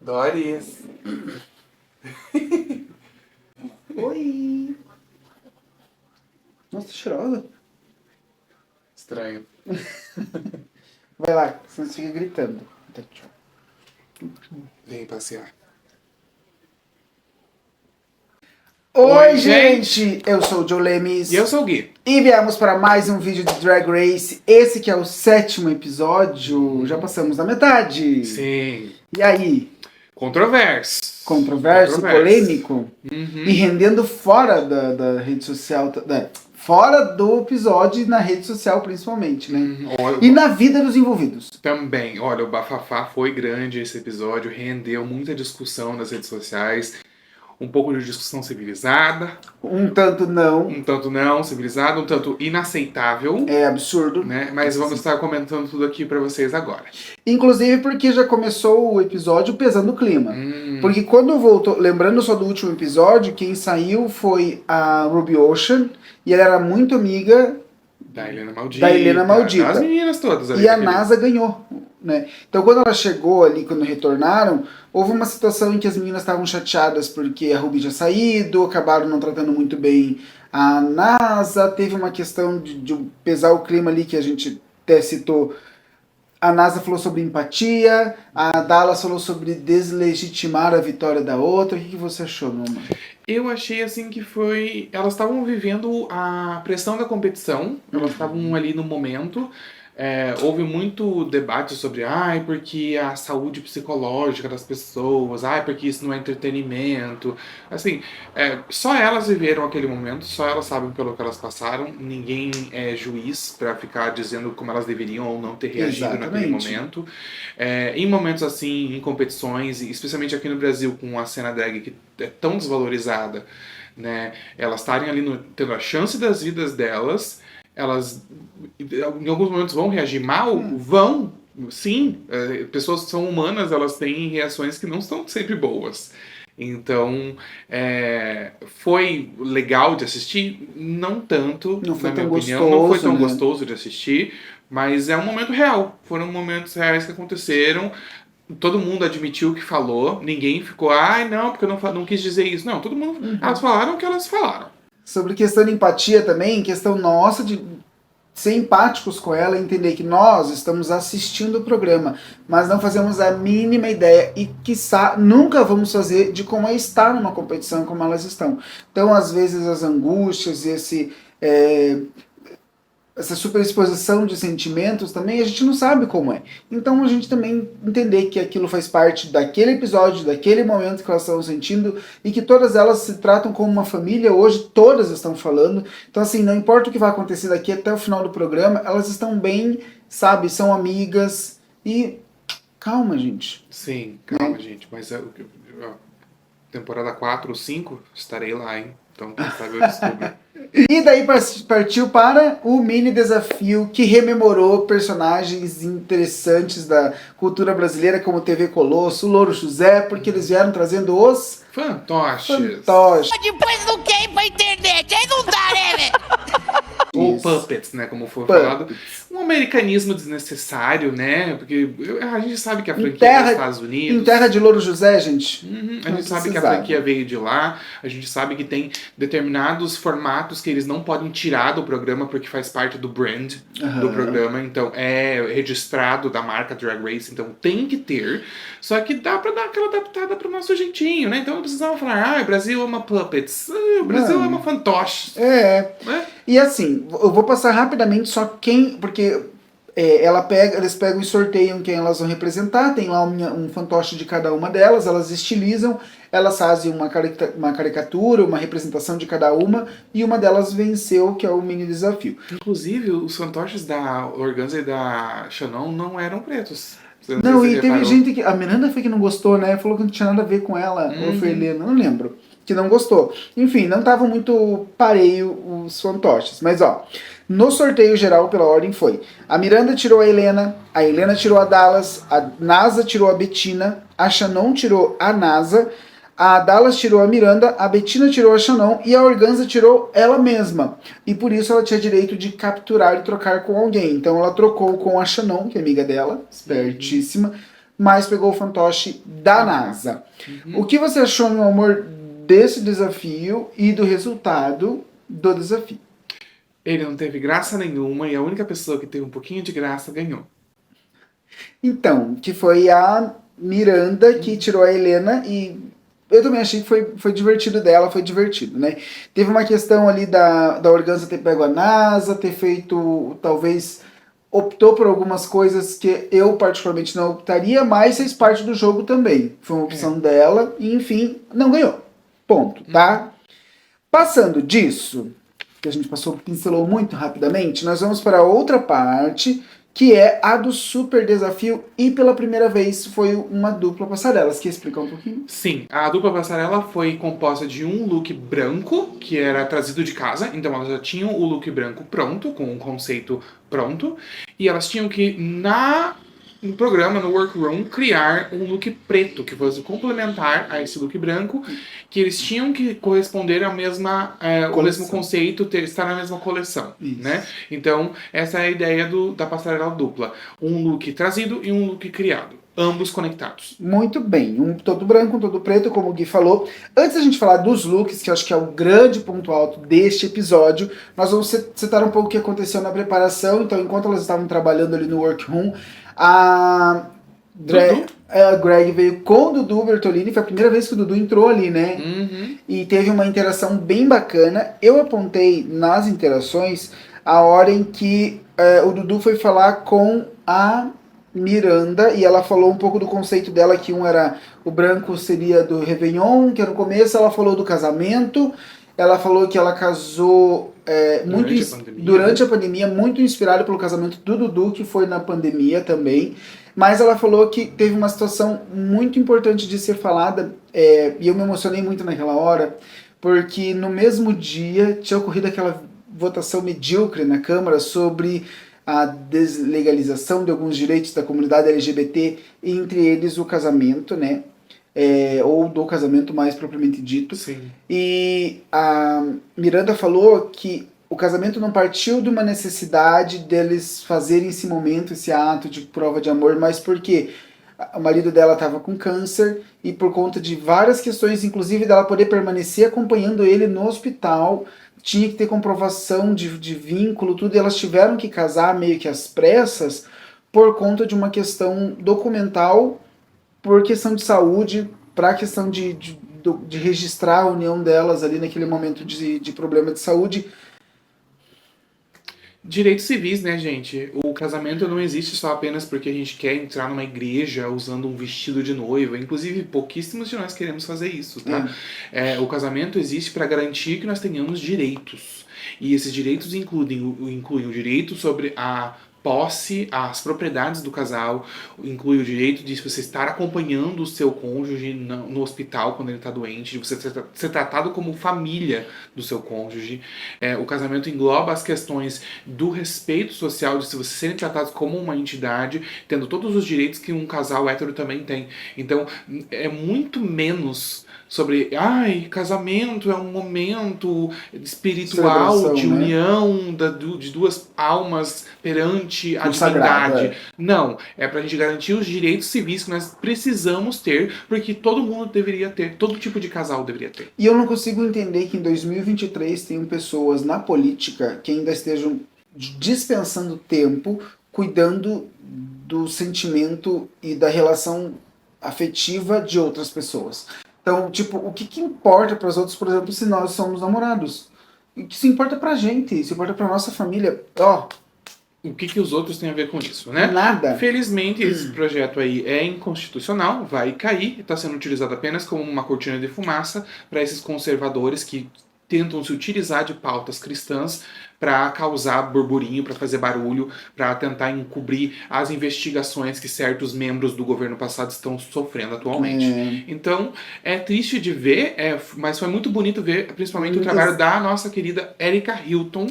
Doris. Oi! Nossa, tá cheirosa. Estranho. Vai lá, senão você fica gritando. Tá, tchau. Vem passear. Oi, gente! Eu sou o Joe Lemes. E eu sou o Gui. E viemos para mais um vídeo de Drag Race. Esse que é o 7º episódio. Já passamos da metade. Sim. E aí? Controverso, Polêmico. E rendendo fora da rede social. Fora do episódio e na rede social, principalmente, né? E na vida dos envolvidos. Também. Olha, o bafafá foi grande esse episódio. Rendeu muita discussão nas redes sociais. Um pouco de discussão civilizada. Um tanto não. Um tanto não civilizada, um tanto inaceitável. É absurdo. Né? Mas vamos estar comentando tudo aqui pra vocês agora. Inclusive porque já começou o episódio pesando o clima. Porque quando voltou, lembrando só do último episódio, quem saiu foi a Ruby Ocean. E ela era muito amiga da Helena Maldita. Das meninas todas ali. E a NASA ganhou. Né? Então quando ela chegou ali, quando retornaram, houve uma situação em que as meninas estavam chateadas porque a Ruby tinha saído, acabaram não tratando muito bem a NASA, teve uma questão de pesar o clima ali que a gente até citou. A NASA falou sobre empatia, a Dallas falou sobre deslegitimar a vitória da outra. O que você achou, meu amor? Eu achei assim que foi... Elas estavam vivendo a pressão da competição, elas estavam ali no momento. Houve muito debate sobre porque a saúde psicológica das pessoas, porque isso não é entretenimento. Assim, só elas viveram aquele momento, só elas sabem pelo que elas passaram. Ninguém é juiz para ficar dizendo como elas deveriam ou não ter reagido naquele momento. Em momentos assim, em competições, especialmente aqui no Brasil, com a cena drag que é tão desvalorizada, né? Elas estarem ali tendo a chance das vidas delas. Elas, em alguns momentos, vão reagir mal? Vão, sim. Pessoas que são humanas, elas têm reações que não são sempre boas. Então, foi legal de assistir? Não tanto, não foi na tão minha opinião. Gostoso, não foi tão né? gostoso de assistir, mas é um momento real. Foram momentos reais que aconteceram. Todo mundo admitiu o que falou. Ninguém ficou, não, porque eu não quis dizer isso. Não, todo mundo... Elas falaram o que elas falaram. Sobre questão de empatia também, questão nossa de ser empáticos com ela e entender que nós estamos assistindo o programa, mas não fazemos a mínima ideia e, quiçá, nunca vamos fazer de como é estar numa competição como elas estão. Então, às vezes, as angústias e essa superexposição de sentimentos também a gente não sabe como é. Então a gente também entender que aquilo faz parte daquele episódio, daquele momento que elas estão sentindo e que todas elas se tratam como uma família, hoje todas estão falando. Então assim, não importa o que vai acontecer daqui até o final do programa, elas estão bem, sabe, são amigas e calma, gente. Sim, calma, gente, mas temporada 4 ou 5 estarei lá, hein? Então quem sabe eu descubro. E daí partiu para o mini desafio que rememorou personagens interessantes da cultura brasileira, como TV Colosso, Louro José, porque eles vieram trazendo os fantoches. Depois não quer ir pra internet, aí não dá, né, velho? Ou puppets, né, como foi falado. Um americanismo desnecessário, né, porque a gente sabe que a franquia é dos Estados Unidos. Em terra de Louro José, gente. A gente sabe que a franquia veio de lá, a gente sabe que tem determinados formatos que eles não podem tirar do programa porque faz parte do brand do programa, então é registrado da marca Drag Race, então tem que ter, só que dá pra dar aquela adaptada pro nosso jeitinho, né, então não precisava falar, o Brasil ama puppets, o Brasil ama fantoches. E assim, eu vou passar rapidamente só porque eles pegam e sorteiam quem elas vão representar, tem lá um fantoche de cada uma delas, elas estilizam, elas fazem uma caricatura, uma representação de cada uma, e uma delas venceu, que é o mini desafio. Inclusive, os fantoches da Organza e da Shannon não eram pretos. Não, e teve gente que... A Miranda foi que não gostou, né? Falou que não tinha nada a ver com ela, ou foi Helena, não lembro. Que não gostou. Enfim, não estavam muito pareio os fantoches. Mas, ó, no sorteio geral, pela ordem, foi: a Miranda tirou a Helena tirou a Dallas, a NASA tirou a Bettina, a Shannon tirou a NASA, a Dallas tirou a Miranda, a Bettina tirou a Shannon e a Organza tirou ela mesma. E por isso ela tinha direito de capturar e trocar com alguém. Então ela trocou com a Shannon, que é amiga dela, espertíssima, mas pegou o fantoche da NASA. O que você achou, meu amor, desse desafio e do resultado do desafio? Ele não teve graça nenhuma e a única pessoa que teve um pouquinho de graça ganhou. Então, que foi a Miranda que tirou a Helena e eu também achei que foi divertido dela, foi divertido, né? Teve uma questão ali da Organza ter pego a NASA, ter feito, talvez, optou por algumas coisas que eu particularmente não optaria, mas fez parte do jogo também. Foi uma opção dela e, enfim, não ganhou. Ponto, tá? Passando disso, que a gente pincelou muito rapidamente, nós vamos para outra parte, que é a do super desafio, e pela primeira vez foi uma dupla passarela. Você quer explicar um pouquinho? Sim, a dupla passarela foi composta de um look branco, que era trazido de casa, então elas já tinham o look branco pronto, com um conceito pronto, e elas tinham que, no programa, no workroom, criar um look preto, que fosse complementar a esse look branco, que eles tinham que corresponder ao mesmo conceito, estar na mesma coleção, né? Então, essa é a ideia da passarela dupla. Um look trazido e um look criado. Ambos conectados. Muito bem. Um todo branco, um todo preto, como o Gui falou. Antes da gente falar dos looks, que eu acho que é o grande ponto alto deste episódio, nós vamos citar um pouco o que aconteceu na preparação. Então, enquanto elas estavam trabalhando ali no workroom, a Greg veio com o Dudu Bertolini. Foi a primeira vez que o Dudu entrou ali, né? E teve uma interação bem bacana. Eu apontei nas interações a hora em que o Dudu foi falar com a Miranda, e ela falou um pouco do conceito dela, que um era o branco seria do Réveillon, que era no começo. Ela falou do casamento, ela falou que ela casou durante a pandemia, muito inspirada pelo casamento do Dudu, que foi na pandemia também. Mas ela falou que teve uma situação muito importante de ser falada, e eu me emocionei muito naquela hora, porque no mesmo dia tinha ocorrido aquela votação medíocre na Câmara sobre a deslegalização de alguns direitos da comunidade LGBT, entre eles o casamento, né? Ou do casamento mais propriamente dito. Sim. E a Miranda falou que o casamento não partiu de uma necessidade deles fazerem esse momento, esse ato de prova de amor, mas porque o marido dela estava com câncer e por conta de várias questões, inclusive dela poder permanecer acompanhando ele no hospital, tinha que ter comprovação de vínculo, tudo, e elas tiveram que casar meio que às pressas por conta de uma questão documental, por questão de saúde, para a questão de registrar a união delas ali naquele momento de problema de saúde. Direitos civis, né, gente? O casamento não existe só apenas porque a gente quer entrar numa igreja usando um vestido de noiva. Inclusive, pouquíssimos de nós queremos fazer isso, tá? O casamento existe para garantir que nós tenhamos direitos. E esses direitos incluem o direito sobre a posse, as propriedades do casal, inclui o direito de você estar acompanhando o seu cônjuge no hospital quando ele está doente, de você ser tratado como família do seu cônjuge. O casamento engloba as questões do respeito social, de se vocês serem tratados como uma entidade, tendo todos os direitos que um casal hétero também tem. Então, é muito menos sobre, casamento é um momento espiritual de união, de duas almas perante a divindade. Não, é pra gente garantir os direitos civis que nós precisamos ter, porque todo mundo deveria ter, todo tipo de casal deveria ter. E eu não consigo entender que em 2023 tenham pessoas na política que ainda estejam dispensando tempo, cuidando do sentimento e da relação afetiva de outras pessoas. Então, tipo, o que importa para os outros, por exemplo, se nós somos namorados? Isso importa pra gente, isso importa pra nossa família. O que os outros têm a ver com isso, né? Nada. Felizmente, esse projeto aí é inconstitucional, vai cair, está sendo utilizado apenas como uma cortina de fumaça para esses conservadores que tentam se utilizar de pautas cristãs para causar burburinho, para fazer barulho, para tentar encobrir as investigações que certos membros do governo passado estão sofrendo atualmente. Então, é triste de ver, mas foi muito bonito ver, principalmente o trabalho da nossa querida Erika Hilton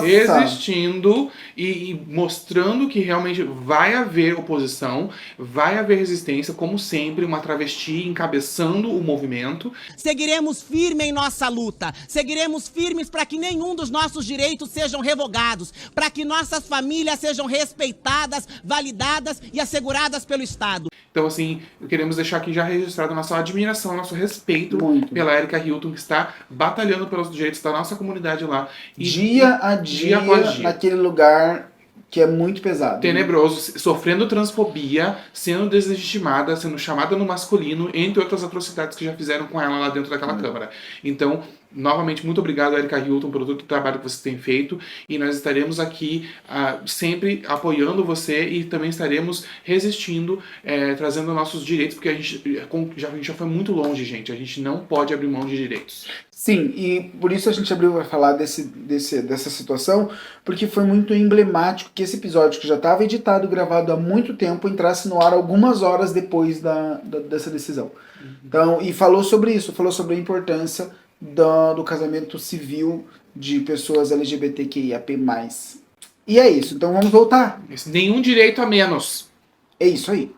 resistindo e mostrando que realmente vai haver oposição, vai haver resistência, como sempre, uma travesti encabeçando o movimento. Seguiremos firmes em nossa luta, seguiremos firmes para que nenhum dos nossos direitos sejam revogados, para que nossas famílias sejam respeitadas, validadas e asseguradas pelo Estado. Então, assim, queremos deixar aqui já registrado a nossa admiração, nosso respeito Muito. pela Erika Hilton, que está batalhando pelos direitos da nossa comunidade lá. Dia a dia, após dia. naquele lugar que é muito pesado. Tenebroso, sofrendo transfobia, sendo deslegitimada, sendo chamada no masculino, entre outras atrocidades que já fizeram com ela lá dentro daquela Câmara. Então, novamente, muito obrigado, Erika Hilton, por todo o trabalho que você tem feito, e nós estaremos aqui sempre apoiando você e também estaremos resistindo, trazendo nossos direitos, porque a gente já foi muito longe, gente. A gente não pode abrir mão de direitos. Sim, e por isso a gente abriu para falar dessa situação, porque foi muito emblemático que esse episódio, que já estava editado, gravado há muito tempo, entrasse no ar algumas horas depois dessa decisão. Então, e falou sobre isso, falou sobre a importância do casamento civil de pessoas LGBTQIAP+. E é isso, então vamos voltar. Nenhum direito a menos. É isso aí.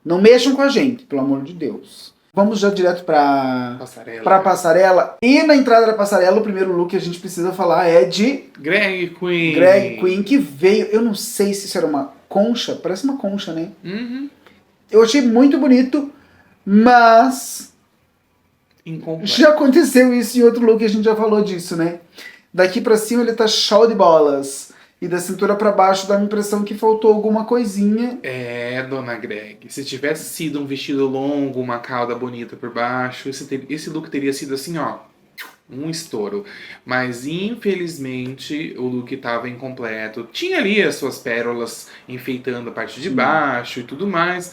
Não mexam com a gente, pelo amor de Deus. Vamos já direto pra passarela. E na entrada da passarela, o primeiro look que a gente precisa falar é de Greg Queen. Greg Queen, que veio, eu não sei se isso era uma concha, parece uma concha, né? Uhum. Eu achei muito bonito, mas Incompleto. já aconteceu isso em outro look, a gente já falou disso, né? Daqui pra cima ele tá show de bolas. E da cintura pra baixo dá a impressão que faltou alguma coisinha. Dona Greg, se tivesse sido um vestido longo, uma cauda bonita por baixo, esse look teria sido assim, ó, um estouro. Mas infelizmente o look estava incompleto. Tinha ali as suas pérolas enfeitando a parte de baixo e tudo mais.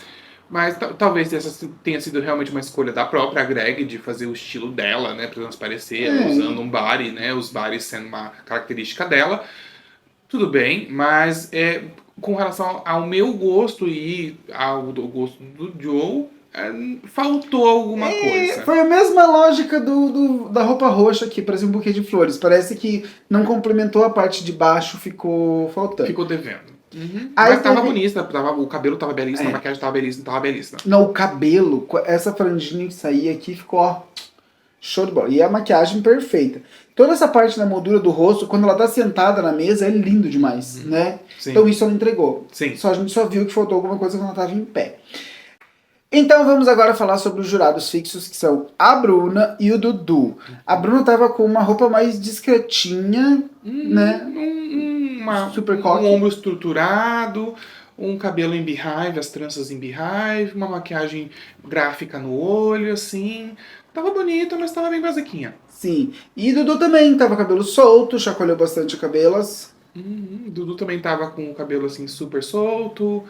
Mas talvez essa tenha sido realmente uma escolha da própria Greg de fazer o estilo dela, né, pra transparecer, ela usando um body, né, os bodies sendo uma característica dela. Tudo bem, mas com relação ao meu gosto e ao gosto do Joe, faltou alguma coisa. Foi a mesma lógica da roupa roxa aqui, parece um buquê de flores. Parece que não complementou a parte de baixo, ficou faltando. Ficou devendo. Uhum. Aí Mas tava bonita, o cabelo tava belíssimo, a maquiagem tava belíssima. Não, o cabelo, essa franjinha que saía aqui ficou, ó, show de bola. E a maquiagem perfeita. Toda essa parte da moldura do rosto, quando ela tá sentada na mesa, é lindo demais, né? Sim. Então isso ela entregou. Sim. A gente só viu que faltou alguma coisa quando ela tava em pé. Então vamos agora falar sobre os jurados fixos, que são a Bruna e o Dudu. A Bruna tava com uma roupa mais discretinha, né? Super coque. Um ombro estruturado, um cabelo em beehive, as tranças em beehive, uma maquiagem gráfica no olho, assim. Tava bonita, mas tava bem basiquinha. Sim. E Dudu também tava cabelo solto, chacoalhou bastante o cabelos. Dudu também tava com o cabelo assim super solto.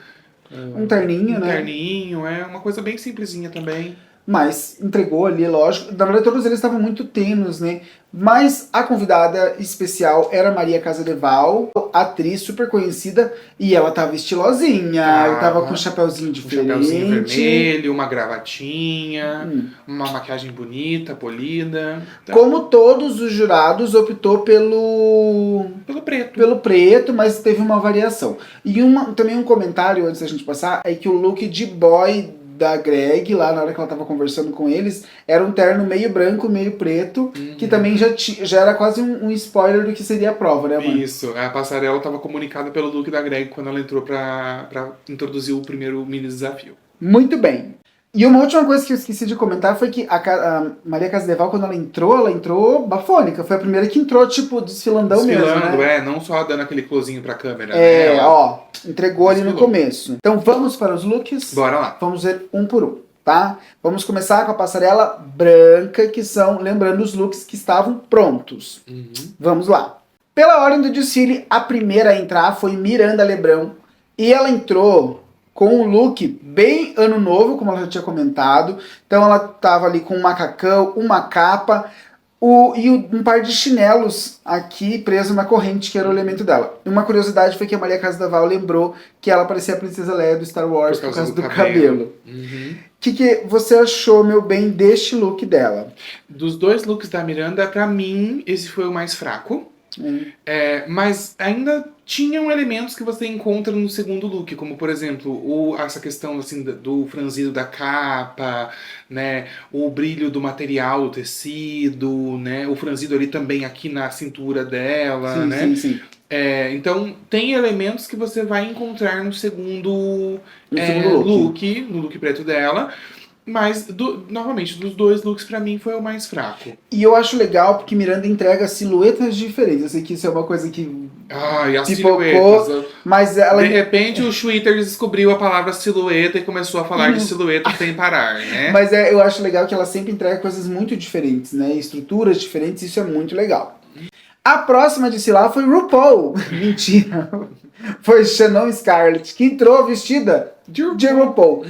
Um terninho, né? Um terninho, uma coisa bem simplesinha também. Mas entregou ali, lógico. Na verdade, todos eles estavam muito tênues, né? Mas a convidada especial era Maria Casadeval, atriz super conhecida, e ela tava estilosinha. Tava com um chapéuzinho diferente. Um chapéuzinho vermelho, uma gravatinha, uma maquiagem bonita, polida. Então, como todos os jurados, optou pelo preto. Pelo preto, mas teve uma variação. E também um comentário antes da gente passar, é que o look de boy da Greg, lá na hora que ela tava conversando com eles, era um terno meio branco, meio preto, que também já era quase um spoiler do que seria a prova, né, mano? Isso, a passarela tava comunicada pelo look da Greg quando ela entrou pra introduzir o primeiro mini desafio. Muito bem. E uma última coisa que eu esqueci de comentar foi que a Maria Casadeval, quando ela entrou bafônica. Foi a primeira que entrou, tipo, desfilando mesmo, né? Não só dando aquele closinho pra câmera, né? Ó, entregou ali no começo. Então vamos para os looks? Bora lá. Vamos ver um por um, tá? Vamos começar com a passarela branca, que são, lembrando, os looks que estavam prontos. Vamos lá. Pela ordem do desfile, a primeira a entrar foi Miranda Lebrão. E ela entrou com um look bem ano novo, como ela já tinha comentado. Então ela tava ali com um macacão, uma capa e um par de chinelos aqui preso na corrente, que era o elemento dela. Uma curiosidade foi que a Maria Casadeval lembrou que ela parecia a Princesa Leia do Star Wars por causa do cabelo. O que você achou, meu bem, deste look dela? Dos dois looks da Miranda, pra mim, esse foi o mais fraco. Mas ainda tinham elementos que você encontra no segundo look, como por exemplo essa questão assim do franzido da capa, né, o brilho do material, do tecido, né, o franzido ali também aqui na cintura dela, né? Sim. Então tem elementos que você vai encontrar no segundo No segundo look. No look preto dela. Mas, novamente, dos dois looks, pra mim, foi o mais fraco. E eu acho legal porque Miranda entrega silhuetas diferentes. Eu sei que isso é uma coisa que Ai, as pipocou, silhuetas. mas ela... De repente, o Twitter descobriu a palavra silhueta e começou a falar de silhueta sem parar, né? Mas eu acho legal que ela sempre entrega coisas muito diferentes, né? Estruturas diferentes, isso é muito legal. A próxima de lá foi RuPaul. Mentira. Foi Shannon Scarlett, que entrou vestida de RuPaul.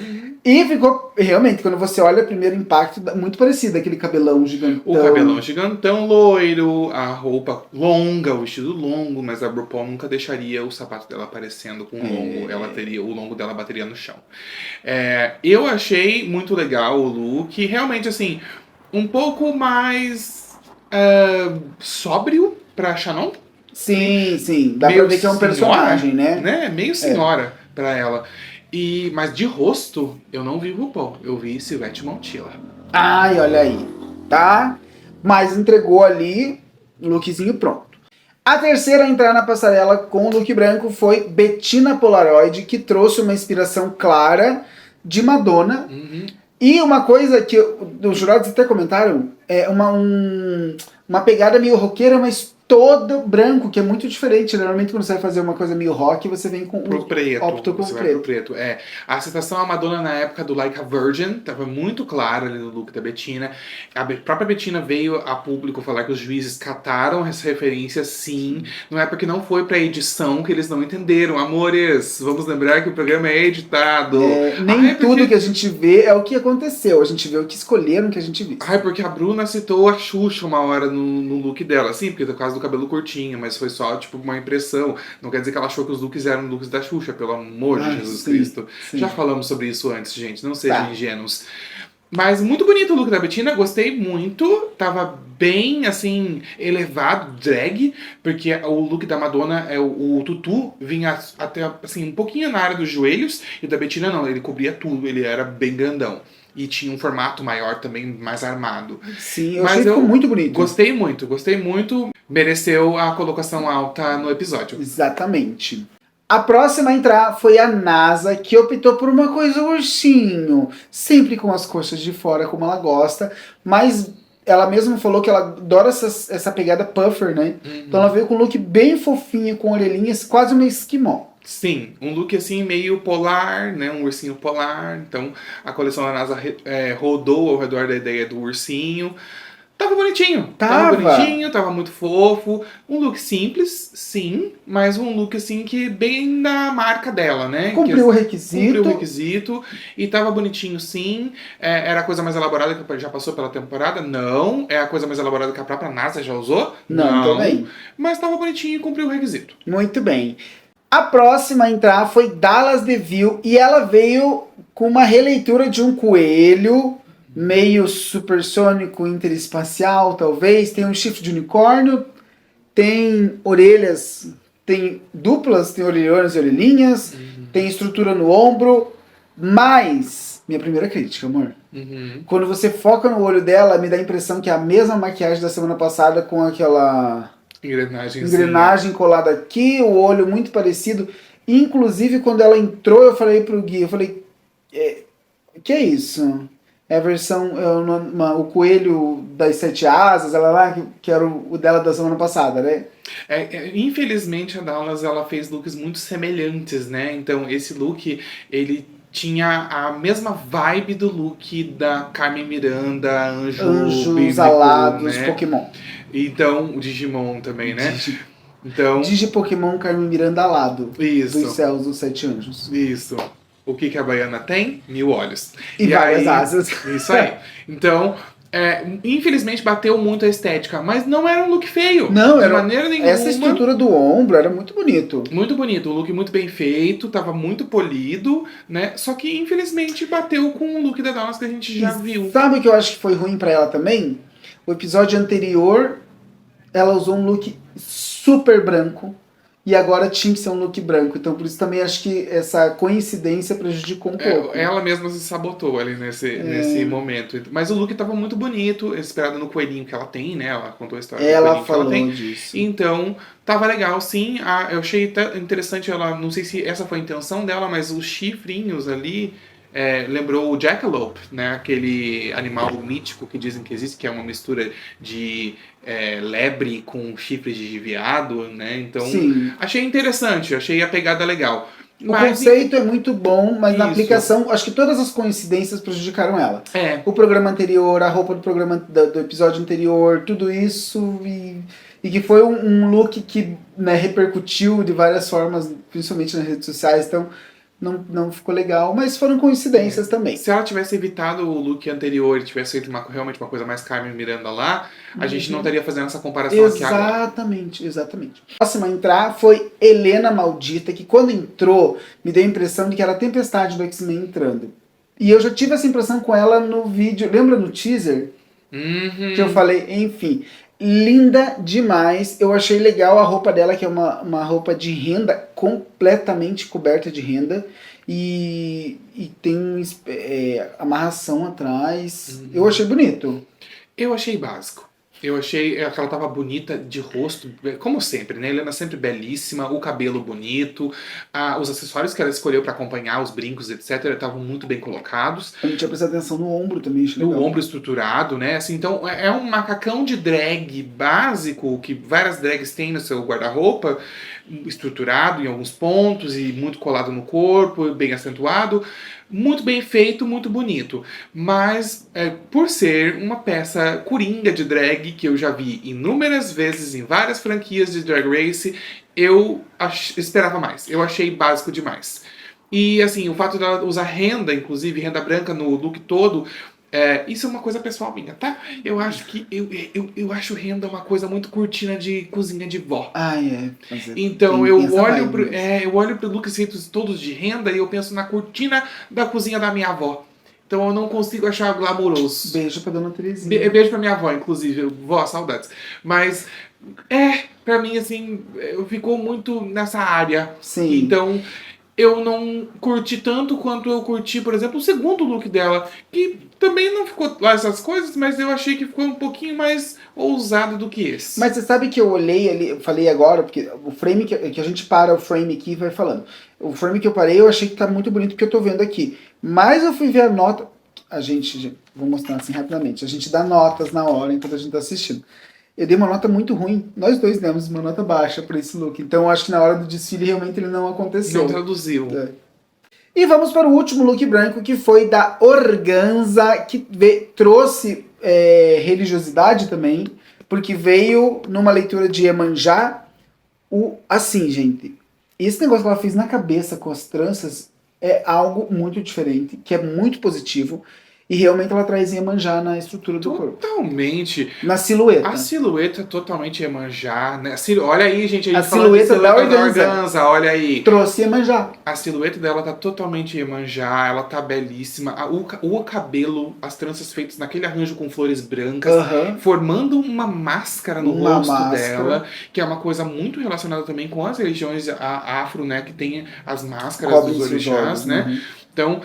E ficou, realmente, quando você olha o primeiro impacto, muito parecido, aquele cabelão gigantão. O cabelão gigantão, loiro, a roupa longa, o vestido longo, mas a RuPaul nunca deixaria o sapato dela aparecendo com o longo. O longo dela bateria no chão. Eu achei muito legal o look, realmente, assim, um pouco mais sóbrio pra Shannon. Sim. Dá pra ver que é um personagem, né? Meio senhora pra ela. Mas de rosto, eu não vi RuPaul. Eu vi Silvete Montilla. Ai, olha aí. Tá? Mas entregou ali o lookzinho pronto. A terceira a entrar na passarela com o look branco foi Bettina Polaroid, que trouxe uma inspiração clara de Madonna. E uma coisa que os jurados até comentaram, é uma pegada meio roqueira, mas todo branco, que é muito diferente. Normalmente quando você vai fazer uma coisa meio rock, você vem com pro preto. Opta com você preto. vai pro preto. A citação à Madonna na época do Like a Virgin tava muito clara ali no look da Bettina. A própria Bettina veio a público falar que os juízes cataram essa referência, sim. Não é porque não foi pra edição que eles não entenderam. Amores, vamos lembrar que o programa é editado. Nem tudo que a gente vê é o que aconteceu. A gente vê o que escolheram que a gente viu. Porque a Bruna citou a Xuxa uma hora no look dela. Sim, porque no caso do cabelo curtinho, mas foi só, tipo, uma impressão. Não quer dizer que ela achou que os looks eram looks da Xuxa, pelo amor de Jesus Cristo. Sim. Já falamos sobre isso antes, gente, não sejam ingênuos. Mas muito bonito o look da Bettina, gostei muito. Tava bem, assim, elevado, drag, porque o look da Madonna, o tutu, vinha até, assim, um pouquinho na área dos joelhos, e o da Bettina não, ele cobria tudo, ele era bem grandão. E tinha um formato maior também, mais armado. Sim, eu achei que ficou muito bonito. Gostei muito. Mereceu a colocação alta no episódio. Exatamente. A próxima a entrar foi a NASA, que optou por uma coisa ursinho. Sempre com as coxas de fora, como ela gosta. Mas ela mesma falou que ela adora essa pegada puffer, né? Então ela veio com um look bem fofinho, com orelhinhas, quase uma esquimó. Sim, um look assim meio polar, né, um ursinho polar. Então a coleção da NASA rodou ao redor da ideia do ursinho. Tava bonitinho, tava muito fofo. Um look simples, sim, mas um look assim que bem da marca dela, né? Cumpriu o requisito. E tava bonitinho, sim. Era a coisa mais elaborada que já passou pela temporada? Não. É a coisa mais elaborada que a própria NASA já usou? Não. Também. Mas tava bonitinho e cumpriu o requisito. Muito bem. A próxima a entrar foi Dallas DeVille e ela veio com uma releitura de um coelho meio supersônico interespacial, talvez. Tem um chifre de unicórnio, tem orelhas, tem duplas, tem orelhões e orelhinhas, tem estrutura no ombro, mas, minha primeira crítica, amor, quando você foca no olho dela, me dá a impressão que é a mesma maquiagem da semana passada com aquela engrenagem colada aqui, o olho muito parecido. Inclusive, quando ela entrou, eu falei pro Gui, que é isso? É a versão, o coelho das 7 asas, ela lá, que era o dela da semana passada, né? Infelizmente a Dallas, ela fez looks muito semelhantes, né? Então esse look, ele tinha a mesma vibe do look da Carmen Miranda, Anjos bíblico, alados, né? Pokémon. Então, o Digimon também, né? Então, Pokémon Carmen Miranda alado. Isso. Dos céus dos 7 anjos. Isso. O que a baiana tem? 1000 olhos. E várias asas. Isso aí. Então, infelizmente bateu muito a estética, mas não era um look feio. Não, de maneira nenhuma. Essa estrutura do ombro era muito bonito. Muito bonito, um look muito bem feito, tava muito polido, né? Só que infelizmente bateu com o look da Dallas que a gente já viu. Sabe o que eu acho que foi ruim pra ela também? O episódio anterior, ela usou um look super branco. e agora tinha que ser um look branco. Então, por isso também acho que essa coincidência prejudicou um pouco. Ela mesma se sabotou ali nesse momento. Mas o look tava muito bonito, inspirado no coelhinho que ela tem, né? Ela contou a história do coelhinho que ela tem. Disso. Então, tava legal, sim. Eu achei interessante, ela, não sei se essa foi a intenção dela, mas os chifrinhos ali lembrou o jackalope, né? Aquele animal mítico que dizem que existe, que é uma mistura de lebre com chifres de veado, né? Então, Sim. achei interessante, achei a pegada legal. O conceito é muito bom, mas na aplicação, acho que todas as coincidências prejudicaram ela. O programa anterior, a roupa do programa do episódio anterior, tudo isso, e que foi um look que, né, repercutiu de várias formas, principalmente nas redes sociais, então não ficou legal, mas foram coincidências também. Se ela tivesse evitado o look anterior e tivesse feito realmente uma coisa mais Carmen Miranda lá, a gente não estaria fazendo essa comparação aqui agora. Exatamente. A próxima a entrar foi Helena Maldita, que quando entrou, me deu a impressão de que era a Tempestade do X-Men entrando. E eu já tive essa impressão com ela no vídeo, lembra no teaser? Que eu falei, enfim... Linda demais, eu achei legal a roupa dela, que é uma roupa de renda, completamente coberta de renda, e tem amarração atrás, eu achei bonito. Eu achei básico. Eu achei que ela tava bonita de rosto, como sempre, né? Helena sempre belíssima, o cabelo bonito, os acessórios que ela escolheu pra acompanhar, os brincos, etc, estavam muito bem colocados. A gente tinha prestado atenção no ombro também, achei legal. No ombro estruturado, né? Assim, então é um macacão de drag básico que várias drags têm no seu guarda-roupa, estruturado em alguns pontos e muito colado no corpo, bem acentuado. Muito bem feito, muito bonito. Mas, por ser uma peça coringa de drag, que eu já vi inúmeras vezes em várias franquias de Drag Race, eu esperava mais. Eu achei básico demais. E, assim, o fato dela usar renda, inclusive, renda branca no look todo... isso é uma coisa pessoal minha, tá? Eu acho que eu acho renda uma coisa muito cortina de cozinha de vó. Então eu olho pro looks feitos todos de renda e eu penso na cortina da cozinha da minha avó. Então eu não consigo achar glamouroso. Beijo pra Dona Terezinha. Beijo pra minha avó, inclusive. Vó, saudades. Mas pra mim, assim, ficou muito nessa área. Sim. Então... eu não curti tanto quanto eu curti, por exemplo, o segundo look dela, que também não ficou lá essas coisas, mas eu achei que ficou um pouquinho mais ousado do que esse. Mas você sabe que eu olhei ali, eu falei agora, porque o frame que a gente para o frame aqui e vai falando. O frame que eu parei, eu achei que tá muito bonito, porque eu tô vendo aqui. Mas eu fui ver a nota, vou mostrar assim rapidamente, a gente dá notas na hora enquanto a gente tá assistindo. Eu dei uma nota muito ruim. Nós dois demos uma nota baixa para esse look. Então eu acho que na hora do desfile realmente ele não aconteceu. Não traduziu. E vamos para o último look branco, que foi da Organza, que trouxe religiosidade também, porque veio numa leitura de Iemanjá, assim, gente. Esse negócio que ela fez na cabeça com as tranças é algo muito diferente, que é muito positivo. E realmente ela traz Iemanjá na estrutura do corpo. Totalmente. Na silhueta. A silhueta é totalmente Iemanjá, né? Olha aí, gente. A silhueta da Organza, olha aí. Trouxe Iemanjá. A silhueta dela tá totalmente Iemanjá, ela tá belíssima. O cabelo, as tranças feitas naquele arranjo com flores brancas, formando uma máscara no rosto dela, que é uma coisa muito relacionada também com as religiões afro, né? Que tem as máscaras dos orixás, né? Então,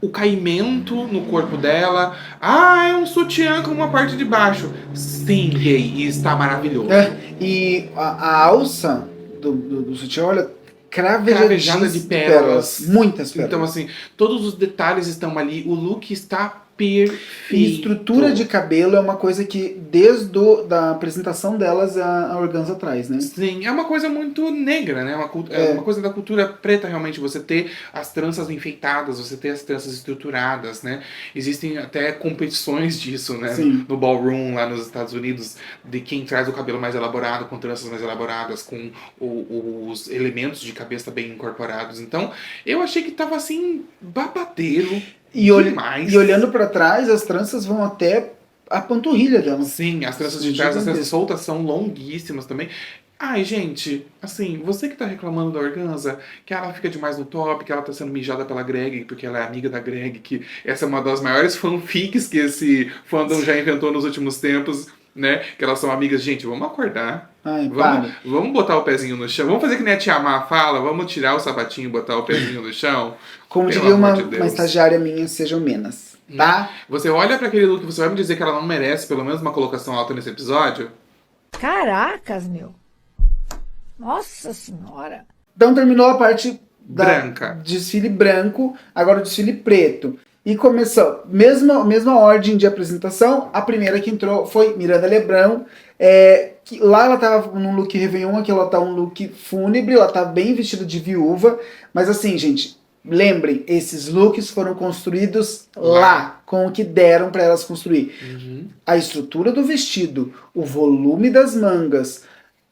o caimento no corpo dela. É um sutiã com uma parte de baixo. Sim, gay, e está maravilhoso. E a alça do sutiã, olha, cravejada de pérolas. Muitas pérolas. Então, assim, todos os detalhes estão ali. O look está perfeito. E estrutura de cabelo é uma coisa que, desde a apresentação delas, a Organza traz, né? Sim, é uma coisa muito negra, né? É uma coisa da cultura preta, realmente, você ter as tranças enfeitadas, você ter as tranças estruturadas, né? Existem até competições disso, né? No ballroom, lá nos Estados Unidos, de quem traz o cabelo mais elaborado, com tranças mais elaboradas, com os elementos de cabeça bem incorporados. Então, eu achei que tava, assim, babadeiro. E olhando pra trás, as tranças vão até a panturrilha dela. Sim, as tranças de trás, as tranças soltas são longuíssimas também. Ai, gente, assim, você que tá reclamando da Organza, que ela fica demais no top, que ela tá sendo mijada pela Greg, porque ela é amiga da Greg, que essa é uma das maiores fanfics que esse fandom já inventou nos últimos tempos, né? Que elas são amigas. Gente, vamos acordar. Ai, Vamos botar o pezinho no chão. Vamos fazer que nem a Tia Má fala. Vamos tirar o sapatinho e botar o pezinho no chão. Como Pelo diria amor uma, de Deus. uma estagiária minha, sejam menos. Tá? Você olha pra aquele look, você vai me dizer que ela não merece pelo menos uma colocação alta nesse episódio? Caracas, meu. Nossa senhora. Então terminou a parte Branca. desfile branco, agora o desfile preto. E começou, mesma ordem de apresentação, a primeira que entrou foi Miranda Lebrão. Que lá ela tava num look Réveillon, aqui ela tá um look fúnebre, ela tá bem vestida de viúva. Mas assim, gente, lembrem, esses looks foram construídos lá, com o que deram para elas construir. A estrutura do vestido, o volume das mangas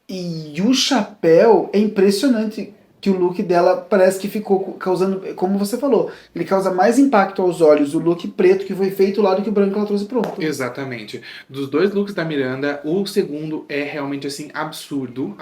e o chapéu é impressionante. Que o look dela parece que ficou causando, como você falou, ele causa mais impacto aos olhos, o look preto que foi feito lá do que o branco que ela trouxe pronto. Exatamente. Dos dois looks da Miranda, o segundo é realmente assim absurdo.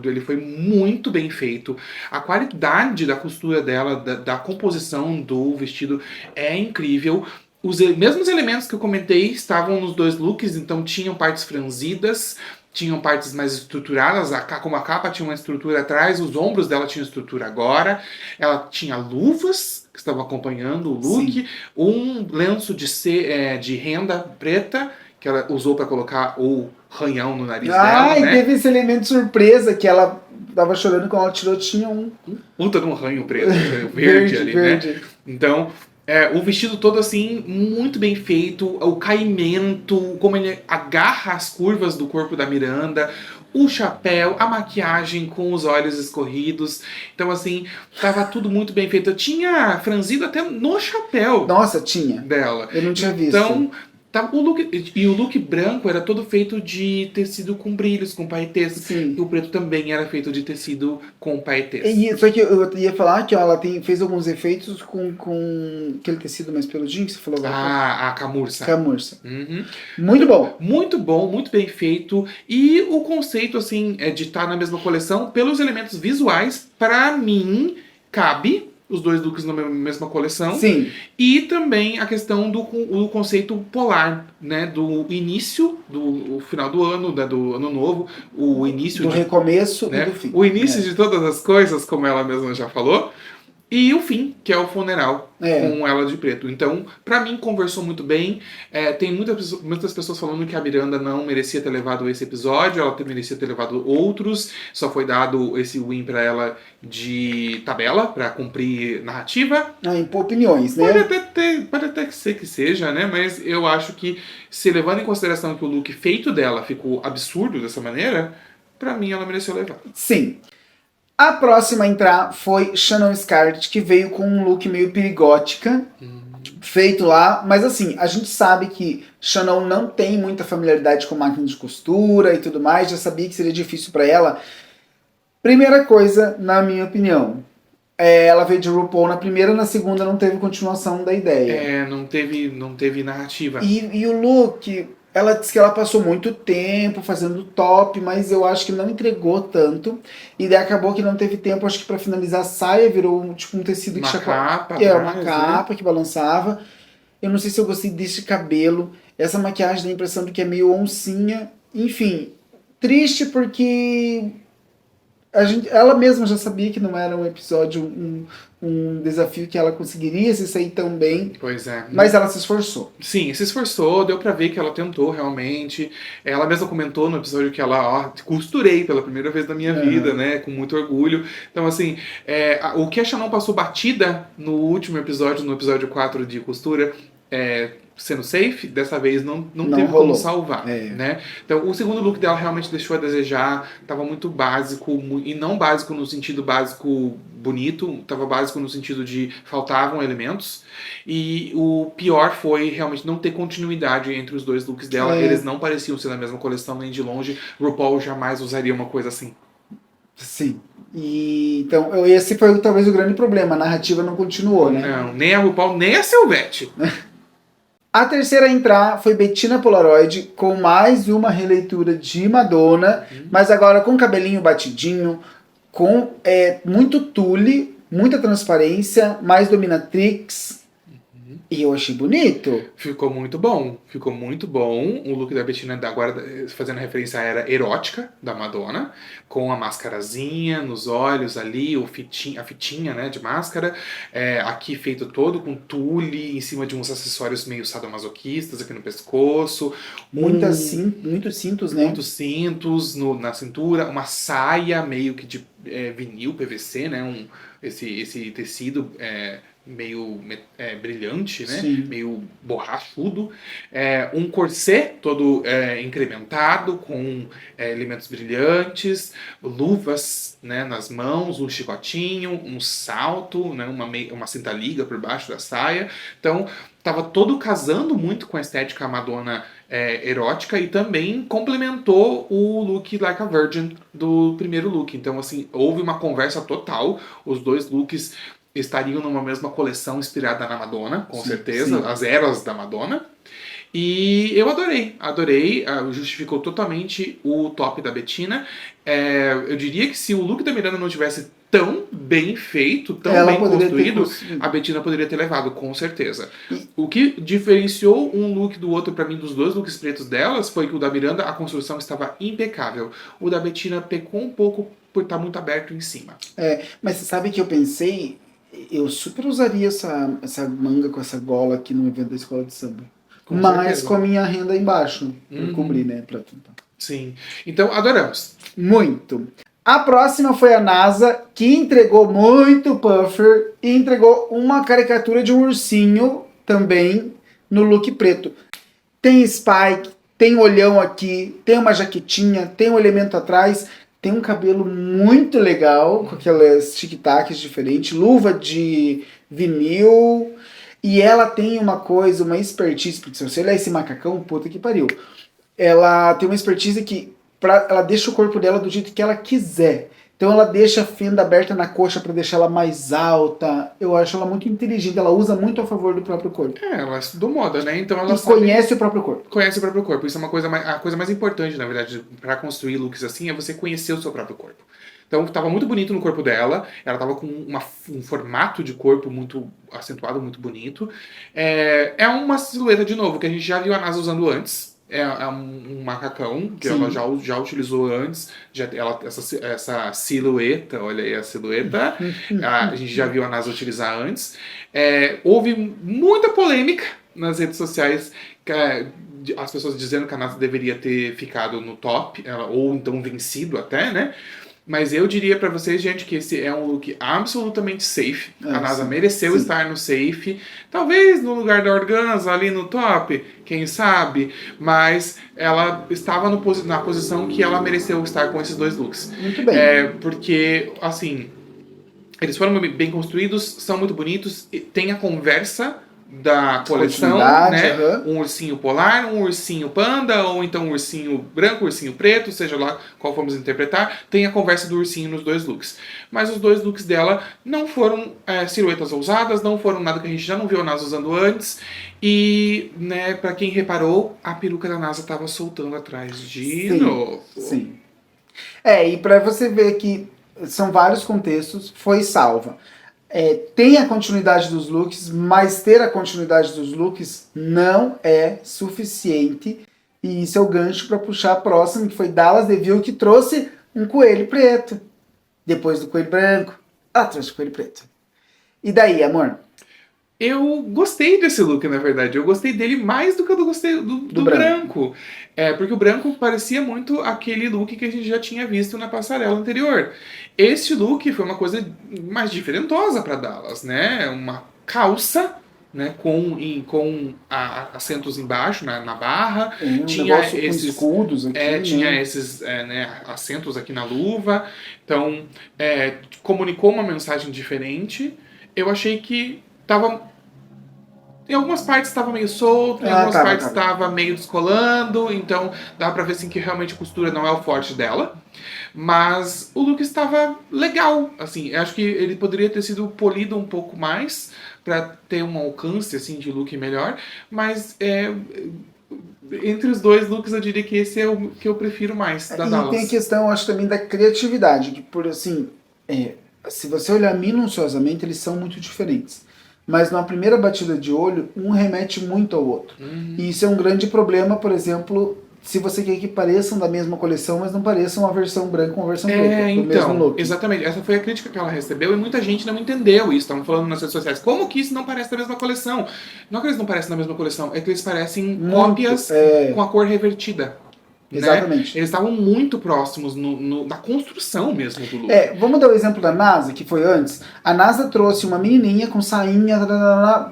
Ele foi muito bem feito. A qualidade da costura dela, da composição do vestido é incrível. Os mesmos elementos que eu comentei estavam nos dois looks, então tinham partes franzidas, tinham partes mais estruturadas, como a capa tinha uma estrutura atrás, os ombros dela tinham estrutura agora, ela tinha luvas que estavam acompanhando o look, Sim. um lenço de renda preta, que ela usou para colocar o ranhão no nariz dela, E né? teve esse elemento surpresa que ela tava chorando quando ela tirou, tinha um Puta de um ranho preto, verde ali, né? Então, o vestido todo assim, muito bem feito, o caimento, como ele agarra as curvas do corpo da Miranda, o chapéu, a maquiagem com os olhos escorridos. Então, assim, tava tudo muito bem feito. Eu tinha franzido até no chapéu Nossa, tinha. dela. Eu não tinha visto. Então, o look branco era todo feito de tecido com brilhos, com paetês. Sim. E o preto também era feito de tecido com paetês. Só que eu ia falar que ó, ela fez alguns efeitos com aquele tecido mais peludinho que você falou agora. A camurça. Camurça. Uhum. Muito bom. Muito bom, muito bem feito. E o conceito, assim, de estar na mesma coleção, pelos elementos visuais, pra mim, cabe os dois looks na mesma coleção. Sim. E também a questão do conceito polar, né? Do início, do final do ano, do ano novo, o início Do recomeço né? e do fim. O início de todas as coisas, como ela mesma já falou. E o fim, que é o funeral, com ela de preto. Então, pra mim, conversou muito bem. Tem muitas pessoas falando que a Miranda não merecia ter levado esse episódio, ela merecia ter levado outros. Só foi dado esse win pra ela de tabela, pra cumprir narrativa. Em opiniões, né? Pode até ser que seja, né? Mas eu acho que, se levando em consideração que o look feito dela ficou absurdo dessa maneira, pra mim ela mereceu levar. Sim. A próxima a entrar foi Shannon Scarlett, que veio com um look meio perigótica, feito lá. Mas assim, a gente sabe que Shannon não tem muita familiaridade com máquina de costura e tudo mais, já sabia que seria difícil pra ela. Primeira coisa, na minha opinião, ela veio de RuPaul na primeira, na segunda não teve continuação da ideia. Não teve narrativa. E o look, ela disse que ela passou muito tempo fazendo top, mas eu acho que não entregou tanto. E daí acabou que não teve tempo, acho que pra finalizar a saia, virou tipo um tecido Uma que capa, uma capa que balançava. Eu não sei se eu gostei desse cabelo. Essa maquiagem dá a impressão de que é meio oncinha. Enfim, triste porque ela mesma já sabia que não era um episódio, um desafio que ela conseguiria se sair tão bem. Pois é. Mas ela se esforçou. Sim, se esforçou, deu pra ver que ela tentou realmente. Ela mesma comentou no episódio que ela, costurei pela primeira vez na minha vida, né? Com muito orgulho. Então, assim, o que a Shannon passou batida no último episódio, no episódio 4 de costura, sendo safe, dessa vez não teve rolou. como salvar, né? Então, o segundo look dela realmente deixou a desejar, tava muito básico, e não básico no sentido básico bonito, tava básico no sentido de faltavam elementos, e o pior foi realmente não ter continuidade entre os dois looks dela, eles não pareciam ser da mesma coleção nem de longe, RuPaul jamais usaria uma coisa assim. Sim. E então, esse foi talvez o grande problema, a narrativa não continuou, né? Não, nem a RuPaul, nem a Silvete. A terceira a entrar foi Bettina Polaroid, com mais uma releitura de Madonna, mas agora com cabelinho batidinho, com muito tule, muita transparência, mais dominatrix. E eu achei bonito. Ficou muito bom. Ficou muito bom. O look da Bettina, agora fazendo referência à era erótica da Madonna, com a mascarazinha nos olhos ali, a fitinha, né, de máscara. Aqui feito todo com tule, em cima de uns acessórios meio sadomasoquistas aqui no pescoço. Muitos cintos, né? Muitos cintos na cintura. Uma saia meio que de vinil, PVC, né? Esse tecido meio brilhante, né? Sim. Meio borrachudo. Um corset todo incrementado, com elementos brilhantes, luvas, né, nas mãos, um chicotinho, um salto, né, uma cinta-liga por baixo da saia. Então, estava todo casando muito com a estética Madonna erótica e também complementou o look Like a Virgin do primeiro look. Então, assim, houve uma conversa total. Os dois looks estariam numa mesma coleção inspirada na Madonna, com certeza, sim. as eras da Madonna. E eu adorei, justificou totalmente o top da Bettina. Eu diria que se o look da Miranda não tivesse tão bem feito, tão Ela bem poderia construído, ter a Bettina poderia ter levado, com certeza. O que diferenciou um look do outro pra mim, dos dois looks pretos delas, foi que o da Miranda, a construção estava impecável. O da Bettina pecou um pouco por estar muito aberto em cima. Mas você sabe que eu pensei, eu super usaria essa manga com essa gola aqui no evento da escola de samba. Com Mas certeza. com a minha renda embaixo, pra Uhum. cobrir, né? Pra tentar. Sim. Então, adoramos. Muito. A próxima foi a NASA, que entregou muito puffer e entregou uma caricatura de um ursinho também no look preto. Tem spike, tem olhão aqui, tem uma jaquetinha, tem um elemento atrás, tem um cabelo muito legal, com aquelas tic-tacs diferentes, luva de vinil, e ela tem uma coisa, uma expertise, porque se você olhar esse macacão, puta que pariu, ela tem uma expertise que ela deixa o corpo dela do jeito que ela quiser. Então ela deixa a fenda aberta na coxa para deixar ela mais alta. Eu acho ela muito inteligente, ela usa muito a favor do próprio corpo. Ela estudou moda, né? Então ela E conhece o próprio corpo. conhece o próprio corpo. Isso é a coisa mais importante, na verdade, para construir looks assim, é você conhecer o seu próprio corpo. Então tava muito bonito no corpo dela, ela tava com um formato de corpo muito acentuado, muito bonito. É uma silhueta, de novo, que a gente já viu a NASA usando antes. É um macacão que Sim. ela já utilizou antes. Essa silhueta, olha aí a silhueta, a gente já viu a NASA utilizar antes. Houve muita polêmica nas redes sociais, as pessoas dizendo que a NASA deveria ter ficado no top, ou então vencido até, né? Mas eu diria pra vocês, gente, que esse é um look absolutamente safe. A NASA sim. mereceu Sim. estar no safe. Talvez no lugar da Organza, ali no top, quem sabe. Mas ela estava na posição que ela mereceu estar com esses dois looks. Muito bem. Porque, assim, eles foram bem construídos, são muito bonitos, e tem a conversa da coleção, Continuidade, né? aham. Um ursinho polar, um ursinho panda, ou então um ursinho branco, um ursinho preto, seja lá qual formos interpretar, tem a conversa do ursinho nos dois looks. Mas os dois looks dela não foram silhuetas ousadas, não foram nada que a gente já não viu a NASA usando antes, e, né, pra quem reparou, a peruca da NASA tava soltando atrás de novo. Sim. E pra você ver que são vários contextos, foi salva. Tem a continuidade dos looks, mas ter a continuidade dos looks não é suficiente. E isso é o gancho para puxar a próxima, que foi Dallas DeVille, que trouxe um coelho preto. Depois do coelho branco, ela trouxe o coelho preto. E daí, amor? Eu gostei desse look, na verdade. Eu gostei dele mais do que eu gostei do branco. Porque o branco parecia muito aquele look que a gente já tinha visto na passarela anterior. Este look foi uma coisa mais diferentosa para Dallas, né? Uma calça, né, com acentos embaixo, na barra. Tinha negócio com escudos aqui, tinha né? esses acentos aqui na luva. Então, comunicou uma mensagem diferente. Eu achei que tava... Em algumas partes estava meio solto, em algumas partes estava meio descolando, então dá pra ver assim, que realmente a costura não é o forte dela. Mas o look estava legal, assim, eu acho que ele poderia ter sido polido um pouco mais pra ter um alcance assim, de look melhor, mas entre os dois looks eu diria que esse é o que eu prefiro mais da Dallas. E tem a questão, eu acho, também da criatividade, que por assim, se você olhar minuciosamente, eles são muito diferentes. mas numa primeira batida de olho, um remete muito ao outro. E isso é um grande problema, por exemplo, se você quer que pareçam da mesma coleção, mas não pareçam a versão branca com a versão preta, do mesmo look. Exatamente. Essa foi a crítica que ela recebeu e muita gente não entendeu isso. Estavam falando nas redes sociais. Como que isso não parece da mesma coleção? Não é que eles não parecem da mesma coleção, é que eles parecem cópias com a cor revertida. Exatamente. Né? Eles estavam muito próximos na construção mesmo do look. Vamos dar o exemplo da NASA, que foi antes. A NASA trouxe uma menininha com sainha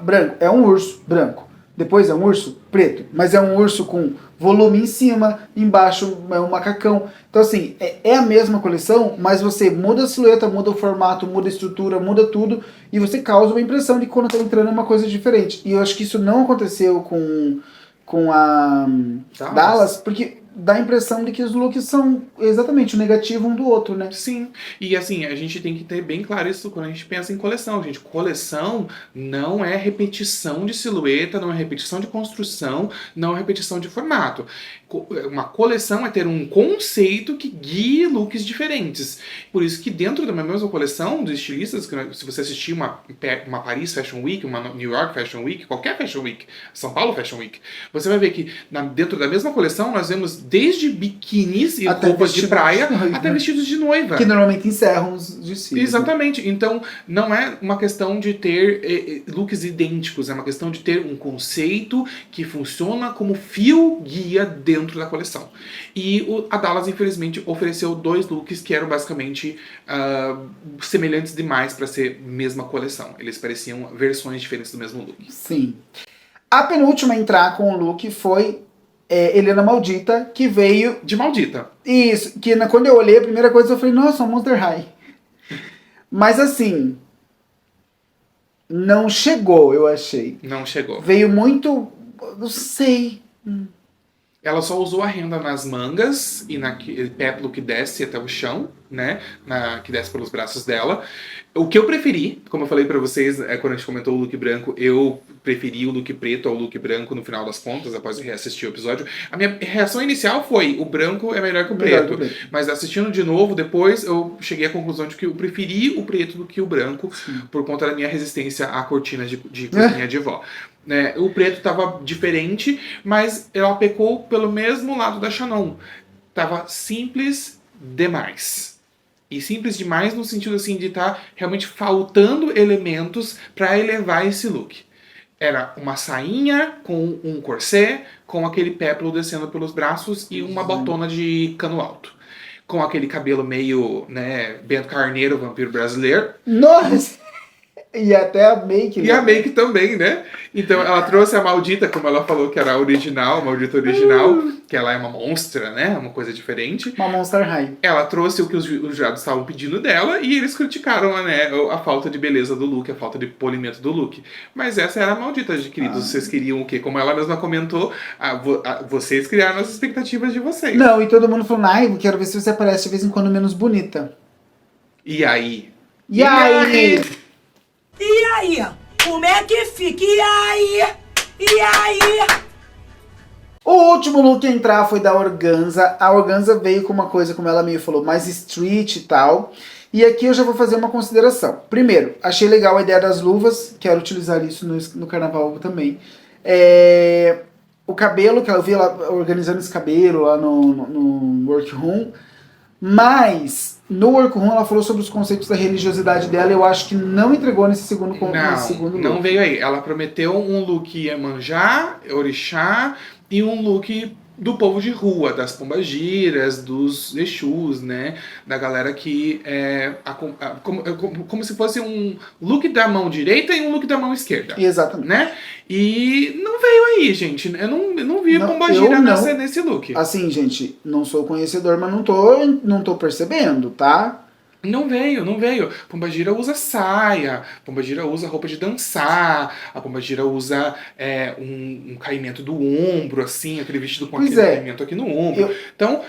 branco. É um urso branco. Depois é um urso preto. Mas é um urso com volume em cima, embaixo é um macacão. Então assim, é a mesma coleção, mas você muda a silhueta, muda o formato, muda a estrutura, muda tudo, e você causa uma impressão de que quando tá entrando é uma coisa diferente. E eu acho que isso não aconteceu com a Dallas, porque dá a impressão de que os looks são exatamente o negativo um do outro, né? Sim, e assim, a gente tem que ter bem claro isso quando a gente pensa em coleção, gente. Coleção não é repetição de silhueta, não é repetição de construção, não é repetição de formato. Uma coleção é ter um conceito que guie looks diferentes. Por isso que dentro da mesma coleção dos estilistas, se você assistir uma Paris Fashion Week, uma New York Fashion Week, qualquer Fashion Week, São Paulo Fashion Week, você vai ver que dentro da mesma coleção nós vemos desde biquínis e até roupas de praia até vestidos de noiva. Que normalmente encerram os desfiles. Exatamente. Né? Então, não é uma questão de ter looks idênticos, é uma questão de ter um conceito que funciona como fio guia dentro da coleção. E a Dallas, infelizmente, ofereceu 2 looks que eram basicamente semelhantes demais para ser mesma coleção. Eles pareciam versões diferentes do mesmo look. Sim. A penúltima a entrar com o look foi Helena Maldita, que veio... De Maldita. Isso, que quando eu olhei a primeira coisa eu falei, nossa, Monster High. Mas assim, não chegou, eu achei. Não chegou. Veio muito, não sei. Ela só usou a renda nas mangas e naquele péplo que desce até o chão, né? Que desce pelos braços dela. O que eu preferi, como eu falei pra vocês quando a gente comentou o look branco, eu preferi o look preto ao look branco no final das contas, após eu reassistir o episódio. A minha reação inicial foi, o branco é melhor que o preto. Mas assistindo de novo, depois eu cheguei à conclusão de que eu preferi o preto do que o branco, por conta da minha resistência à cortina de cozinha de vó. Né? O preto estava diferente, mas ela pecou pelo mesmo lado da Shannon. Tava simples demais. E simples demais no sentido assim de estar realmente faltando elementos para elevar esse look. Era uma sainha com um corset, com aquele péplo descendo pelos braços e uma botona de cano alto. Com aquele cabelo meio, né, Bento Carneiro, vampiro brasileiro. Nossa! E até a make, né? E a make também, né? Então ela trouxe a Maldita, como ela falou que era a original, a Maldita original, que ela é uma monstra, né? Uma coisa diferente. Uma Monster High. Ela trouxe o que os jurados estavam pedindo dela e eles criticaram, né, a falta de beleza do look, a falta de polimento do look. Mas essa era a Maldita, queridos. Vocês queriam o quê? Como ela mesma comentou, vocês criaram as expectativas de vocês. Não, e todo mundo falou, eu quero ver se você aparece de vez em quando menos bonita. E aí? E aí? E aí? Como é que fica? E aí? E aí? O último look a entrar foi da Organza. A Organza veio com uma coisa, como ela meio falou, mais street e tal. E aqui eu já vou fazer uma consideração. Primeiro, achei legal a ideia das luvas. Quero utilizar isso no carnaval também. O cabelo, que eu vi ela organizando esse cabelo lá no workroom. Mas no workroom ela falou sobre os conceitos da religiosidade dela e eu acho que não entregou nesse segundo look. Não veio aí. Ela prometeu um look Iemanjá, Orixá e um look do povo de rua, das pombagiras, dos Exus, né? Da galera que como se fosse um look da mão direita e um look da mão esquerda. Exatamente. Né? E não veio aí, gente. Eu não vi a pombagira nesse look. Assim, gente, não sou conhecedor, mas não tô percebendo, tá? Não veio. Pombagira usa saia, Pombagira usa roupa de dançar, a Pombagira usa um caimento do ombro, assim, aquele vestido com aquele caimento aqui no ombro. Então,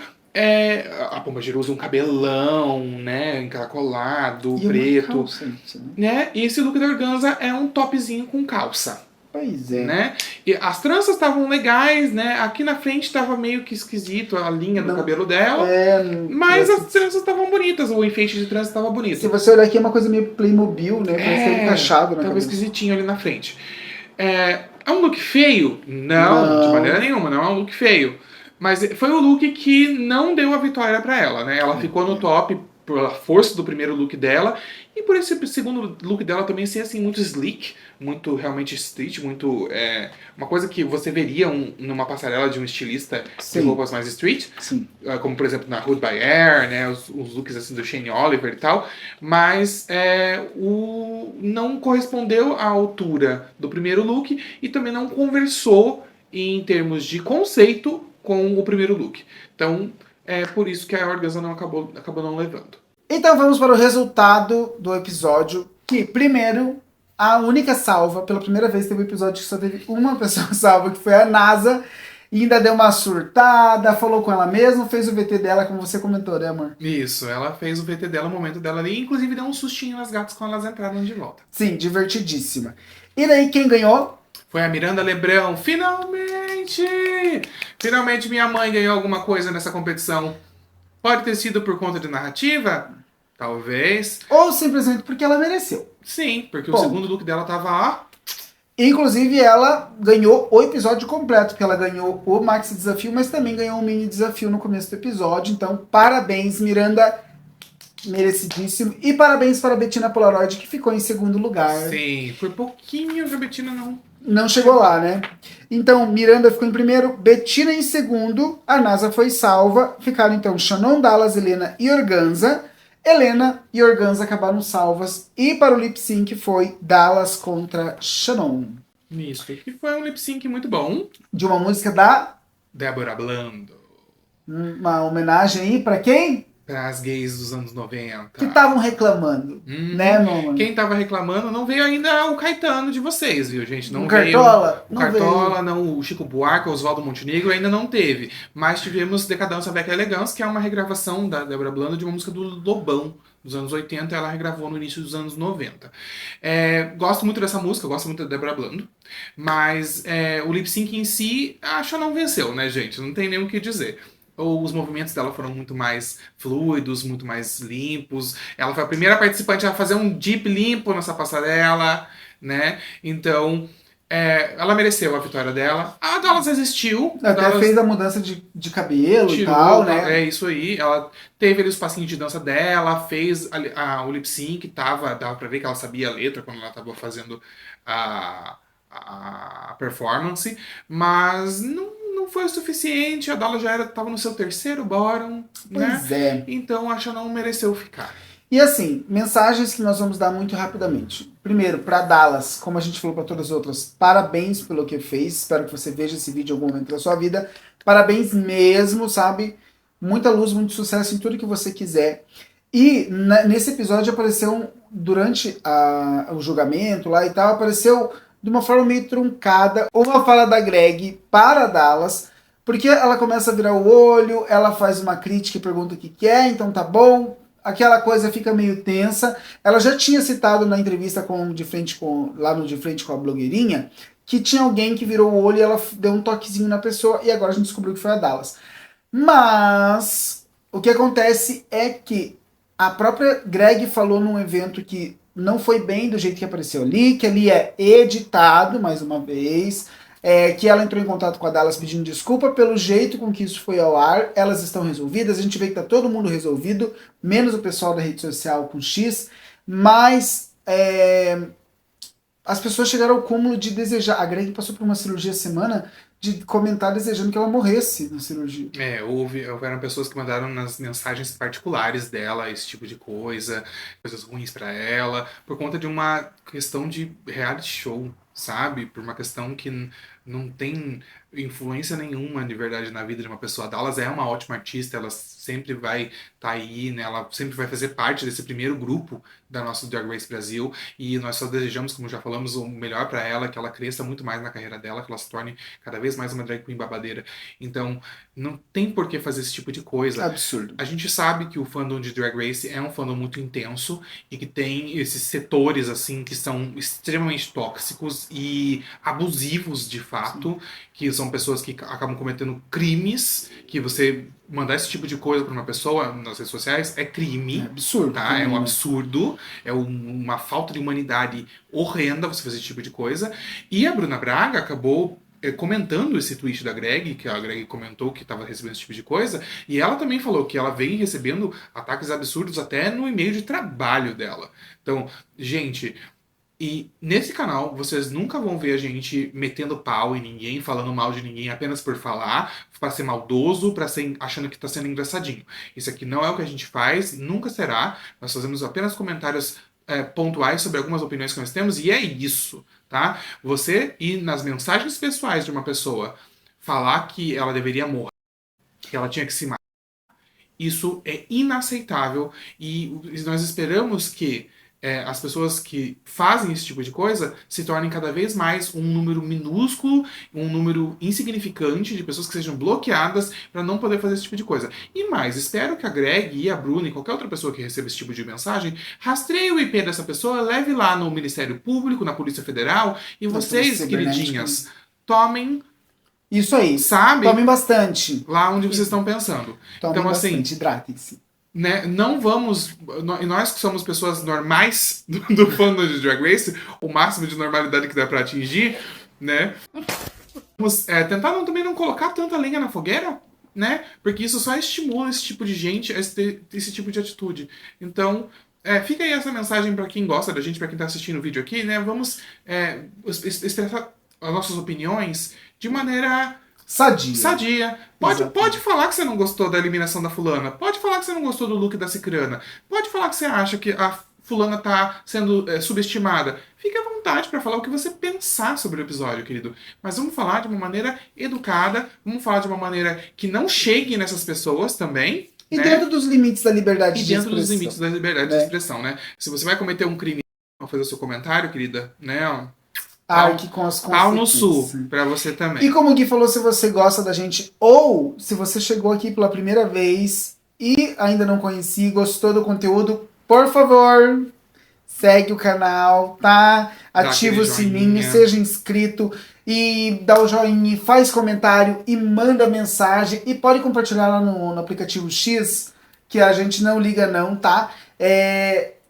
a Pombagira usa um cabelão, né, encaracolado, preto. Calça, né? E esse look da Organza é um topzinho com calça. Pois é. Né? E as tranças estavam legais, né? Aqui na frente tava meio que esquisito a linha do cabelo dela. Mas as tranças estavam bonitas, o enfeite de trança estava bonito. Se você olhar aqui é uma coisa meio Playmobil, né? Parece que encaixado na tava cabeça. esquisitinho ali na frente. É um look feio? Não, de maneira nenhuma, não é um look feio. Mas foi o look que não deu a vitória pra ela, né? Ela ficou no top pela força do primeiro look dela e por esse segundo look dela também ser assim muito sleek, muito realmente street, muito uma coisa que você veria numa passarela de um estilista de roupas mais street, como por exemplo na Hood by Air, né, os looks assim do Shane Oliver e tal, mas não correspondeu à altura do primeiro look e também não conversou em termos de conceito com o primeiro look. Então é por isso que a Organza não acabou não levando. Então vamos para o resultado do episódio, que primeiro, a única salva, pela primeira vez teve um episódio que só teve uma pessoa salva, que foi a NASA, e ainda deu uma surtada, falou com ela mesma, fez o VT dela, como você comentou, né, amor? Isso, ela fez o VT dela, o momento dela ali, inclusive deu um sustinho nas gatas quando elas entraram de volta. Sim, divertidíssima. E daí quem ganhou? Foi a Miranda Lebrão, finalmente! Finalmente minha mãe ganhou alguma coisa nessa competição. Pode ter sido por conta de narrativa? Talvez. Ou simplesmente porque ela mereceu. Sim, porque o segundo look dela tava, ó... Inclusive ela ganhou o episódio completo, porque ela ganhou o Maxi Desafio, mas também ganhou um mini desafio no começo do episódio. Então, parabéns, Miranda, merecidíssimo. E parabéns para a Bettina Polaroid, que ficou em segundo lugar. Sim, por pouquinho a Bettina não chegou lá, né? Então, Miranda ficou em primeiro, Bettina em segundo, a NASA foi salva. Ficaram então Shannon, Dallas, Helena e Organza. Helena e Organza acabaram salvas. E para o lip sync foi Dallas contra Shannon. Isso, que foi um lip sync muito bom. De uma música da... Débora Blando. Uma homenagem aí para quem? Para as gays dos anos 90. Que estavam reclamando, né, mamãe? Quem tava reclamando não veio ainda o Caetano de vocês, viu, gente? Não o veio Cartola? O Cartola, não, o Chico Buarque, o Oswaldo Montenegro ainda não teve. Mas tivemos Decadência Avec Elegância, que é uma regravação da Débora Blando de uma música do Lobão, dos anos 80, ela regravou no início dos anos 90. Gosto muito dessa música, gosto muito da Débora Blando, mas o lip sync em si, acho que não venceu, né, gente? Não tem nem o que dizer. Os movimentos dela foram muito mais fluidos, muito mais limpos. Ela foi a primeira participante a fazer um dip limpo nessa passarela, né? Então, ela mereceu a vitória dela. A Dallas resistiu. Até fez a mudança de cabelo e tal, né? É isso aí. Ela teve ali os passinhos de dança dela, fez o lip sync, dava pra ver que ela sabia a letra quando ela tava fazendo a performance, mas não foi o suficiente. A Dallas já estava no seu terceiro bottom, né? Pois é. Então a Shannon mereceu ficar. E assim, mensagens que nós vamos dar muito rapidamente. Primeiro, para Dallas, como a gente falou para todas as outras, parabéns pelo que fez. Espero que você veja esse vídeo em algum momento da sua vida. Parabéns mesmo, sabe? Muita luz, muito sucesso em tudo que você quiser. E nesse episódio apareceu, durante o julgamento lá e tal, apareceu de uma forma meio truncada uma fala da Greg para Dallas, porque ela começa a virar o olho, ela faz uma crítica e pergunta o que quer, então tá bom, aquela coisa fica meio tensa. Ela já tinha citado na entrevista lá no De Frente com a blogueirinha, que tinha alguém que virou o olho e ela deu um toquezinho na pessoa, e agora a gente descobriu que foi a Dallas. Mas o que acontece é que a própria Greg falou num evento que não foi bem do jeito que apareceu ali, que ali é editado, mais uma vez, que ela entrou em contato com a Dallas pedindo desculpa pelo jeito com que isso foi ao ar. Elas estão resolvidas, a gente vê que tá todo mundo resolvido, menos o pessoal da rede social com X, mas as pessoas chegaram ao cúmulo de desejar. A Greg passou por uma cirurgia essa semana, de comentar desejando que ela morresse na cirurgia. Houveram pessoas que mandaram nas mensagens particulares dela esse tipo de coisas ruins pra ela, por conta de uma questão de reality show, sabe? Por uma questão que não tem influência nenhuma de verdade na vida de uma pessoa. A Dallas é uma ótima artista, ela sempre vai estar aí, né? Ela sempre vai fazer parte desse primeiro grupo da nossa Drag Race Brasil, e nós só desejamos, como já falamos, o melhor para ela, que ela cresça muito mais na carreira dela, que ela se torne cada vez mais uma drag queen babadeira. Então, não tem por que fazer esse tipo de coisa. Absurdo. A gente sabe que o fandom de Drag Race é um fandom muito intenso e que tem esses setores, assim, que são extremamente tóxicos, violentos e abusivos de fato, que são pessoas que acabam cometendo crimes, que você mandar esse tipo de coisa pra uma pessoa nas redes sociais é crime. É absurdo. Tá? É um absurdo, é uma falta de humanidade horrenda você fazer esse tipo de coisa. E a Bruna Braga acabou comentando esse tweet da Greg, que a Greg comentou que estava recebendo esse tipo de coisa, e ela também falou que ela vem recebendo ataques absurdos até no e-mail de trabalho dela. Então, gente, e nesse canal vocês nunca vão ver a gente metendo pau em ninguém, falando mal de ninguém apenas por falar, pra ser maldoso, pra ser achando que tá sendo engraçadinho. Isso aqui não é o que a gente faz, nunca será. Nós fazemos apenas comentários pontuais sobre algumas opiniões que nós temos, e é isso, tá? Você ir nas mensagens pessoais de uma pessoa falar que ela deveria morrer, que ela tinha que se matar, isso é inaceitável, e nós esperamos que as pessoas que fazem esse tipo de coisa se tornem cada vez mais um número minúsculo, um número insignificante de pessoas que sejam bloqueadas para não poder fazer esse tipo de coisa. E mais, espero que a Greg e a Bruna e qualquer outra pessoa que receba esse tipo de mensagem rastreie o IP dessa pessoa, leve lá no Ministério Público, na Polícia Federal, e vocês, queridinhas, tomem... Isso aí. Sabe? Tomem bastante. Lá onde vocês estão pensando. Tomem então, bastante, assim, hidratem-se. Né, não vamos... Nós que somos pessoas normais do fandom de Drag Race, o máximo de normalidade que dá pra atingir, né? Vamos tentar também não colocar tanta lenha na fogueira, né? Porque isso só estimula esse tipo de gente, esse tipo de atitude. Então, fica aí essa mensagem pra quem gosta da gente, pra quem tá assistindo o vídeo aqui, né? Vamos expressar as nossas opiniões de maneira... Sadia. Pode falar que você não gostou da eliminação da fulana. Pode falar que você não gostou do look da cicrana. Pode falar que você acha que a fulana tá sendo subestimada. Fique à vontade para falar o que você pensar sobre o episódio, querido. Mas vamos falar de uma maneira educada. Vamos falar de uma maneira que não chegue nessas pessoas também. E né? dentro dos limites da liberdade de expressão. E dentro dos limites da liberdade de expressão, né? Se você vai cometer um crime ao fazer o seu comentário, querida, né? Arque com as Pau no consequências. sul, pra você também. E como o Gui falou, se você gosta da gente, ou se você chegou aqui pela primeira vez e ainda não conhecia, gostou do conteúdo, por favor, segue o canal, tá? Ativa o sininho, seja inscrito e dá o joinha, faz comentário e manda mensagem. E pode compartilhar lá no aplicativo X, que a gente não liga não, tá?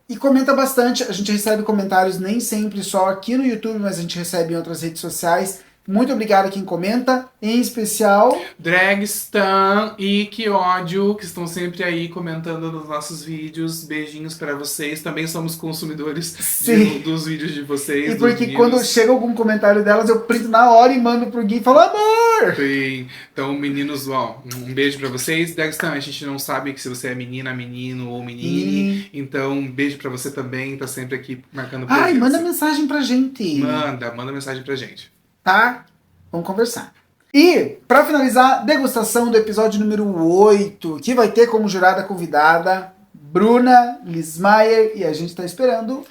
E comenta bastante, a gente recebe comentários nem sempre só aqui no YouTube, mas a gente recebe em outras redes sociais. Muito obrigado a quem comenta, em especial... Dragstan e Que Ódio, que estão sempre aí comentando nos nossos vídeos. Beijinhos pra vocês. Também somos consumidores dos vídeos de vocês. E porque quando chega algum comentário delas, eu printo na hora e mando pro Gui e falo, amor! Sim. Então, meninos, um beijo pra vocês. Dragstan, a gente não sabe se você é menina, menino ou menine. Então, um beijo pra você também. Tá sempre aqui marcando presença. Ai, manda mensagem pra gente. Manda mensagem pra gente. Tá? Vamos conversar. E, pra finalizar, degustação do episódio número 8, que vai ter como jurada convidada Bruna Lismayer, e a gente tá esperando...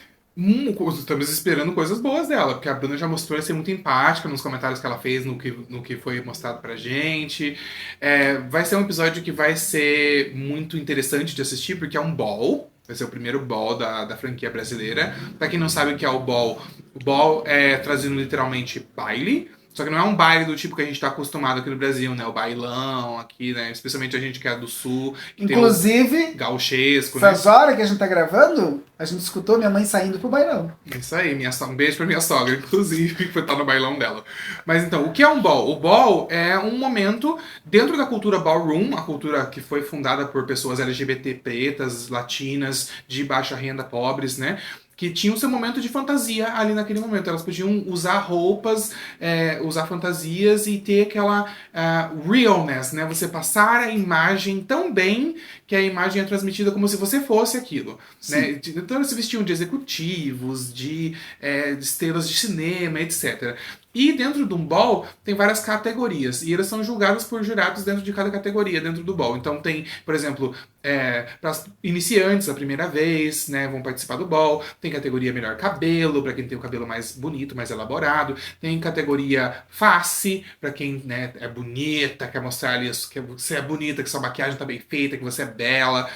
Estamos esperando coisas boas dela, porque a Bruna já mostrou ser muito empática nos comentários que ela fez no que foi mostrado pra gente. Vai ser um episódio que vai ser muito interessante de assistir, porque é um ball. Vai ser o primeiro ball da franquia brasileira. Pra quem não sabe o que é o ball é traduzindo literalmente baile. Só que não é um baile do tipo que a gente tá acostumado aqui no Brasil, né? O bailão aqui, né? Especialmente a gente que é do sul. Que inclusive, tem o gauchesco, né? essas horas que a gente tá gravando, a gente escutou minha mãe saindo pro bailão. Isso aí, um beijo pra minha sogra, inclusive, que foi estar no bailão dela. Mas então, o que é um ball? O ball é um momento dentro da cultura ballroom, a cultura que foi fundada por pessoas LGBT pretas, latinas, de baixa renda, pobres, né? Que tinham seu momento de fantasia ali naquele momento. Elas podiam usar roupas, usar fantasias e ter aquela realness, né? Você passar a imagem tão bem que a imagem é transmitida como se você fosse aquilo. Né? Então eles se vestiam de executivos, de estrelas de cinema, etc. E dentro de um ball tem várias categorias. E eles são julgados por jurados dentro de cada categoria, dentro do ball. Então tem, por exemplo, para iniciantes a primeira vez, né, vão participar do ball. Tem categoria melhor cabelo, para quem tem o cabelo mais bonito, mais elaborado. Tem categoria face, para quem, né, é bonita, quer mostrar ali que você é bonita, que sua maquiagem tá bem feita, que você é bela.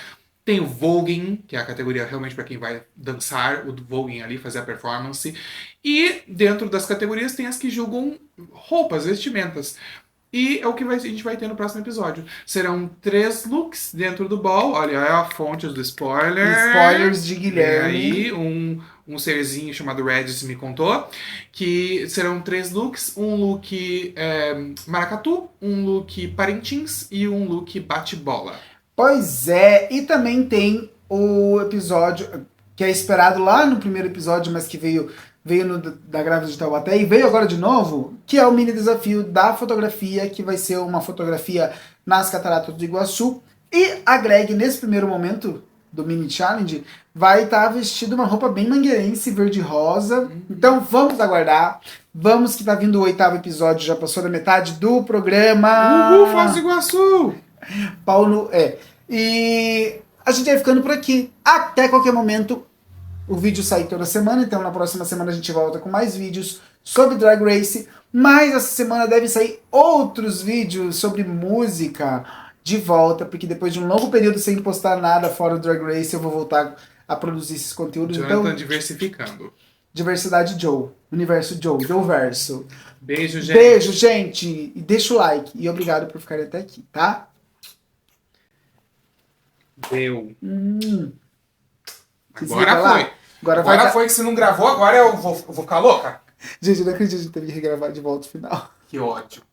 Tem o voguing, que é a categoria realmente para quem vai dançar, o voguing ali, fazer a performance. E dentro das categorias tem as que julgam roupas, vestimentas. E é o que a gente vai ter no próximo episódio. Serão 3 looks dentro do ball. Olha, é a fonte do spoiler. Spoilers de Guilherme. Aí, um serzinho chamado Regis me contou que serão 3 looks. Um look maracatu, um look Parintins e um look bate-bola. Pois é, e também tem o episódio que é esperado lá no primeiro episódio, mas que veio da Grávida de Taubaté e veio agora de novo, que é o mini desafio da fotografia, que vai ser uma fotografia nas Cataratas do Iguaçu. E a Greg, nesse primeiro momento do mini challenge, vai estar vestido uma roupa bem mangueirense, verde-rosa. Então vamos aguardar. Vamos que tá vindo o 8º episódio, já passou da metade do programa. Uhul, Foz do Iguaçu! Paulo, E a gente vai ficando por aqui. Até qualquer momento. O vídeo sai toda semana, então na próxima semana a gente volta com mais vídeos sobre Drag Race. Mas essa semana deve sair outros vídeos sobre música de volta, porque depois de um longo período sem postar nada fora do Drag Race, eu vou voltar a produzir esses conteúdos. Jonathan Então, diversificando. Diversidade Joe. Universo Joe. Joe-verso. Beijo, gente. Beijo, gente. E deixa o like. E obrigado por ficarem até aqui, tá? Deu. Desliga Agora lá. foi. Agora Agora foi que você não gravou, agora eu vou ficar louca? Gente, eu não acredito que a gente teve que regravar de volta o final. Que ódio.